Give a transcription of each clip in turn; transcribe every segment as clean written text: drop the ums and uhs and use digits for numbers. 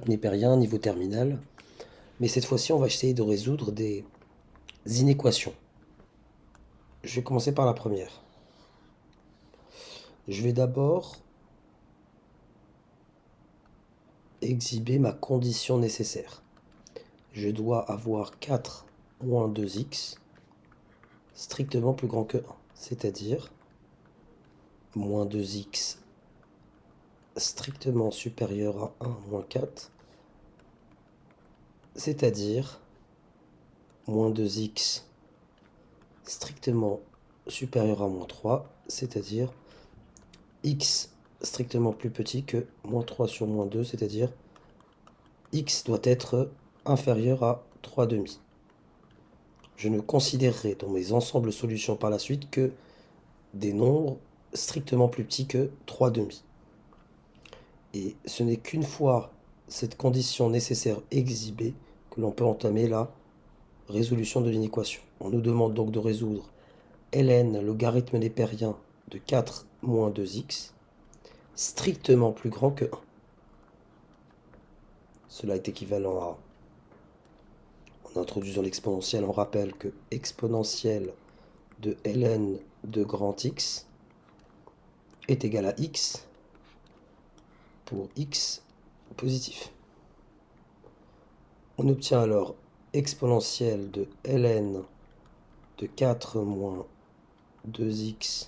népérien, niveau terminal. Mais cette fois-ci, on va essayer de résoudre des inéquations. Je vais commencer par la première. Je vais d'abord exhiber ma condition nécessaire. Je dois avoir 4 moins 2x strictement plus grand que 1, c'est-à-dire moins 2x strictement supérieur à 1 moins 4, c'est-à-dire moins 2x strictement supérieur à moins 3, c'est-à-dire x strictement plus petit que moins 3 sur moins 2, c'est-à-dire x doit être inférieur à 3 demi. Je ne considérerai dans mes ensembles solutions par la suite que des nombres strictement plus petits que 3 demi. Et ce n'est qu'une fois cette condition nécessaire exhibée que l'on peut entamer la résolution de l'inéquation. On nous demande donc de résoudre ln logarithme népérien de 4 moins 2x strictement plus grand que 1. Cela est équivalent à, en introduisant l'exponentielle, on rappelle que exponentielle de ln de grand x est égal à x pour x positif. On obtient alors exponentielle de ln de 4 moins 2x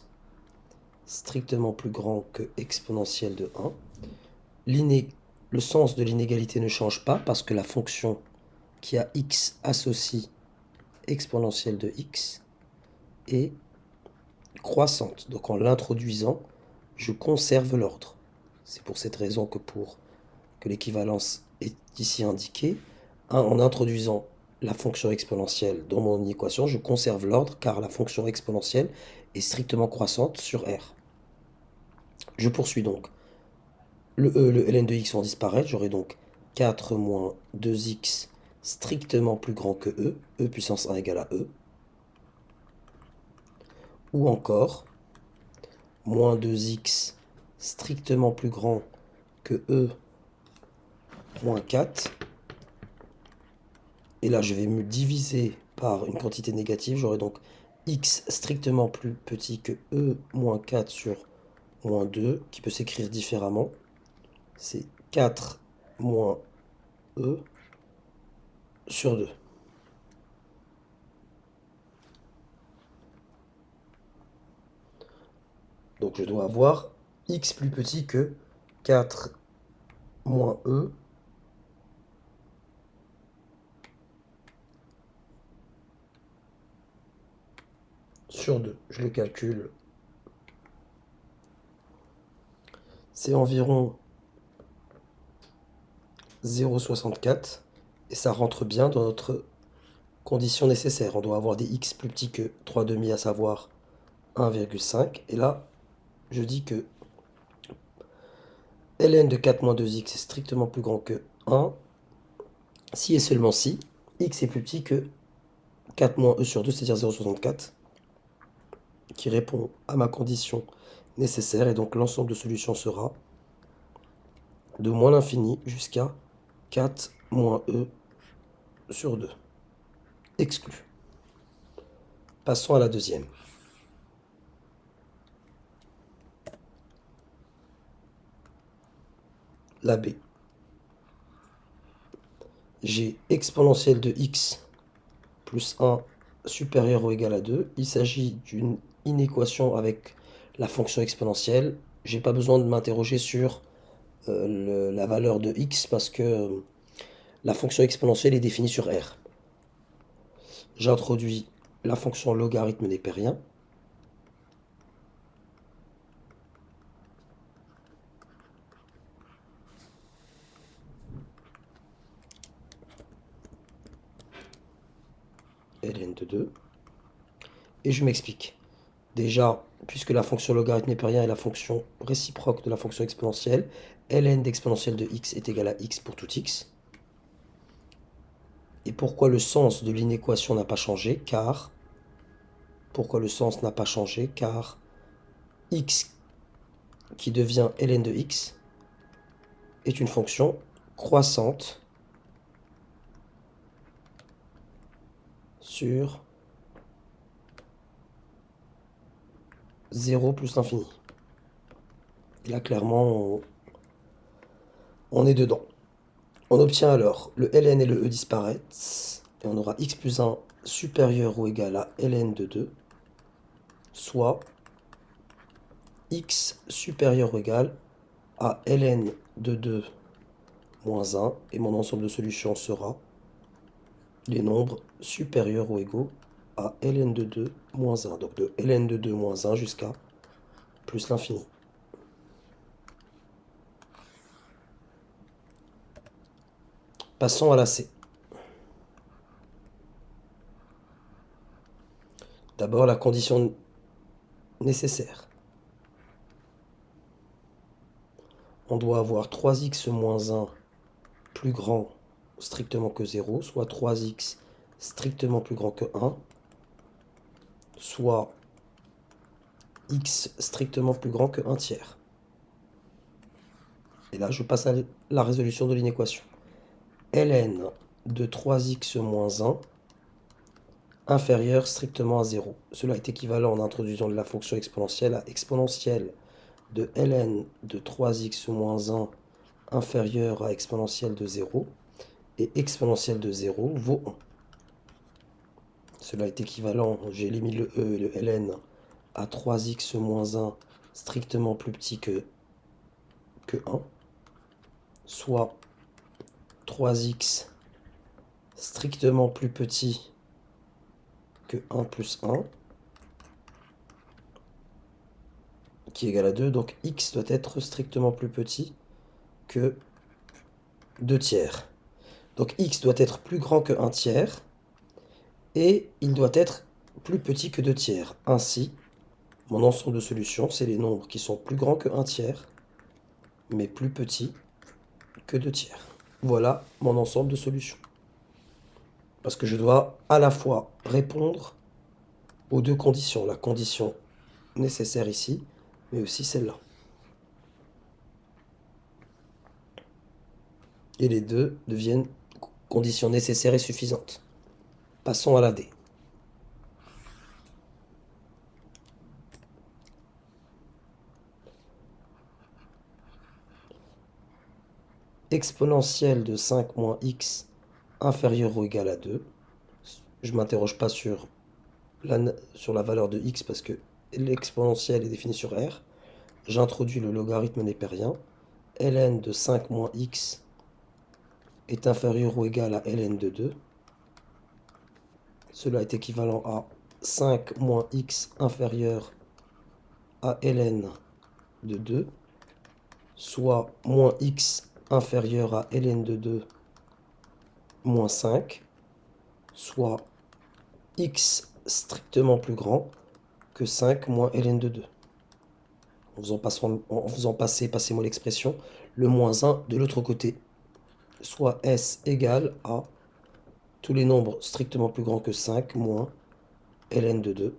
strictement plus grand que exponentielle de 1. Le sens de l'inégalité ne change pas parce que la fonction qui a x associe exponentielle de x est croissante. Donc en l'introduisant, je conserve l'ordre. C'est pour cette raison que l'équivalence est ici indiquée. En introduisant la fonction exponentielle dans mon équation, je conserve l'ordre car la fonction exponentielle est strictement croissante sur R. Je poursuis donc. Le ln de x vont disparaître. J'aurai donc 4 moins 2x strictement plus grand que e puissance 1 égale à e. Ou encore, moins 2x strictement plus grand que e moins 4. Et là, je vais me diviser par une quantité négative. J'aurai donc x strictement plus petit que e moins 4 sur moins 2, qui peut s'écrire différemment. C'est 4 moins e sur 2. Donc je dois avoir x plus petit que 4 moins e sur 2. Je le calcule. C'est environ 0,64 et ça rentre bien dans notre condition nécessaire. On doit avoir des x plus petits que 3 demi, à savoir 1,5. Et là, je dis que ln de 4 moins 2x est strictement plus grand que 1 si et seulement si x est plus petit que 4 moins e sur 2, c'est-à-dire 0,64, qui répond à ma condition nécessaire. Et donc l'ensemble de solutions sera de moins l'infini jusqu'à 4 moins e sur 2. Exclu. Passons à la deuxième. La B. J'ai exponentielle de x plus 1 supérieur ou égal à 2. Il s'agit d'une inéquation avec la fonction exponentielle. Je n'ai pas besoin de m'interroger sur la valeur de x parce que la fonction exponentielle est définie sur R. J'introduis la fonction logarithme népérien. ln de 2. Et je m'explique. Déjà, puisque la fonction logarithme népérien est la fonction réciproque de la fonction exponentielle, ln d'exponentielle de x est égal à x pour tout x. Et pourquoi le sens de l'inéquation n'a pas changé? Car x qui devient ln de x est une fonction croissante sur 0 plus l'infini. Et là, clairement, on est dedans. On obtient alors le ln et le e disparaissent, et on aura x plus 1 supérieur ou égal à ln de 2, soit x supérieur ou égal à ln de 2 moins 1, et mon ensemble de solutions sera les nombres supérieurs ou égaux à ln de 2 moins 1. Donc de ln de 2 moins 1 jusqu'à plus l'infini. Passons à la C. D'abord la condition nécessaire. On doit avoir 3x moins 1 plus grand strictement que 0, soit 3x strictement plus grand que 1, soit x strictement plus grand que 1 tiers. Et là, je passe à la résolution de l'inéquation. ln de 3x moins 1 inférieur strictement à 0. Cela est équivalent en introduisant de la fonction exponentielle à exponentielle de ln de 3x moins 1 inférieur à exponentielle de 0. Et exponentielle de 0 vaut 1. Cela est équivalent, j'ai éliminé le e et le ln, à 3x moins 1 strictement plus petit que 1, soit 3x strictement plus petit que 1 plus 1, qui est égal à 2. Donc x doit être strictement plus petit que 2 tiers. Donc x doit être plus grand que 1 tiers, et il doit être plus petit que 2 tiers. Ainsi, mon ensemble de solutions, c'est les nombres qui sont plus grands que 1 tiers, mais plus petits que 2 tiers. Voilà mon ensemble de solutions. Parce que je dois à la fois répondre aux deux conditions. La condition nécessaire ici, mais aussi celle-là. Et les deux deviennent conditions nécessaires et suffisantes. Passons à la D. Exponentielle de 5 moins x inférieur ou égal à 2. Je ne m'interroge pas sur la valeur de x parce que l'exponentielle est définie sur R. J'introduis le logarithme népérien. ln de 5 moins x est inférieur ou égal à ln de 2. Cela est équivalent à 5 moins x inférieur à ln de 2, soit moins x inférieur à ln de 2 moins 5, soit x strictement plus grand que 5 moins ln de 2. En faisant passer, passez-moi l'expression, le moins 1 de l'autre côté, soit s égale à tous les nombres strictement plus grands que 5 moins ln de 2